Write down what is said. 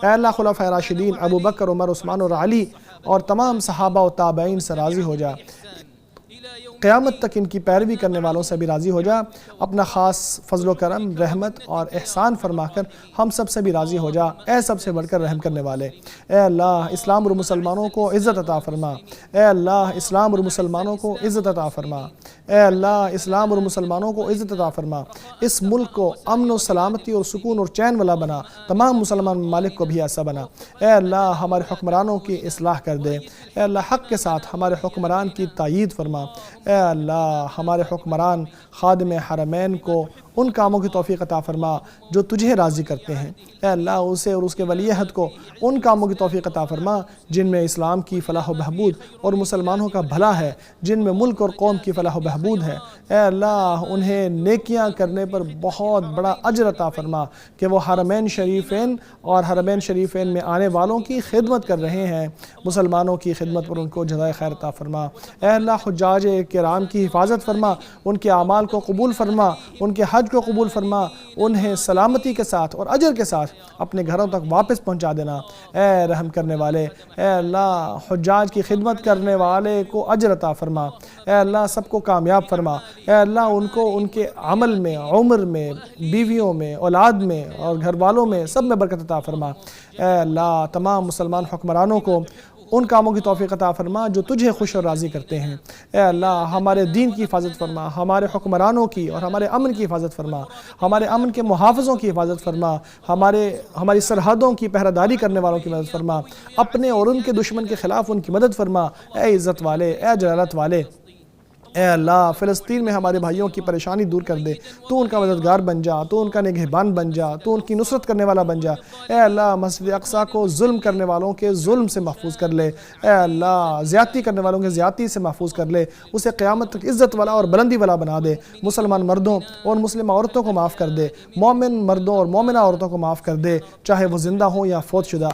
اے اللہ خلفائے راشدین ابو بکر، عمر، عثمان اور علی اور تمام صحابہ و تابعین سے راضی ہو جا، قیامت تک ان کی پیروی کرنے والوں سے بھی راضی ہو جا، اپنا خاص فضل و کرم، رحمت اور احسان فرما کر ہم سب سے بھی راضی ہو جا، اے سب سے بڑھ کر رحم کرنے والے۔ اے اللہ اسلام اور مسلمانوں کو عزت عطا فرما، اے اللہ اسلام اور مسلمانوں کو عزت عطا فرما، اے اللہ اسلام اور مسلمانوں کو عزت عطا فرما، اس ملک کو امن و سلامتی اور سکون اور چین والا بنا، تمام مسلمان ممالک کو بھی ایسا بنا۔ اے اللہ ہمارے حکمرانوں کی اصلاح کر دے، اے اللہ حق کے ساتھ ہمارے حکمران کی تائید فرما، اے اللہ ہمارے حکمران خادم حرمین کو ان کاموں کی توفیق عطا فرما جو تجھے راضی کرتے ہیں، اے اللہ اسے اور اس کے ولی عہد کو ان کاموں کی توفیق عطا فرما جن میں اسلام کی فلاح و بہبود اور مسلمانوں کا بھلا ہے، جن میں ملک اور قوم کی فلاح و بہبود ہے۔ اے اللہ انہیں نیکیاں کرنے پر بہت بڑا اجر عطا فرما کہ وہ حرمین شریفین اور حرمین شریفین میں آنے والوں کی خدمت کر رہے ہیں، مسلمانوں کی خدمت پر ان کو جزائے خیر عطا فرما۔ اے اللہ حجاج کرام کی حفاظت فرما، ان کے اعمال کو قبول فرما، ان کے حج کو قبول فرما، انہیں سلامتی کے ساتھ اور اجر کے ساتھ اپنے گھروں تک واپس پہنچا دینا۔ اے رحم کرنے والے، اے اللہ حجاج کی خدمت کرنے والے کو اجر عطا فرما، اے اللہ سب کو کامیاب فرما، اے اللہ ان کو ان کے عمل میں، عمر میں، بیویوں میں، اولاد میں اور گھر والوں میں سب میں برکت عطا فرما۔ اے اللہ تمام مسلمان حکمرانوں کو ان کاموں کی توفیق عطا فرما جو تجھے خوش اور راضی کرتے ہیں۔ اے اللہ ہمارے دین کی حفاظت فرما، ہمارے حکمرانوں کی اور ہمارے امن کی حفاظت فرما، ہمارے امن کے محافظوں کی حفاظت فرما، ہماری سرحدوں کی پہرہ داری کرنے والوں کی مدد فرما، اپنے اور ان کے دشمن کے خلاف ان کی مدد فرما۔ اے عزت والے، اے جلالت والے، اے اللہ فلسطین میں ہمارے بھائیوں کی پریشانی دور کر دے، تو ان کا مددگار بن جا، تو ان کا نگہبان بن جا، تو ان کی نصرت کرنے والا بن جا۔ اے اللہ مسجد اقصیٰ کو ظلم کرنے والوں کے ظلم سے محفوظ کر لے، اے اللہ زیادتی کرنے والوں کے زیادتی سے محفوظ کر لے، اسے قیامت تک عزت والا اور بلندی والا بنا دے۔ مسلمان مردوں اور مسلم عورتوں کو معاف کر دے، مومن مردوں اور مومنہ عورتوں کو معاف کر دے، چاہے وہ زندہ ہوں یا فوت شدہ۔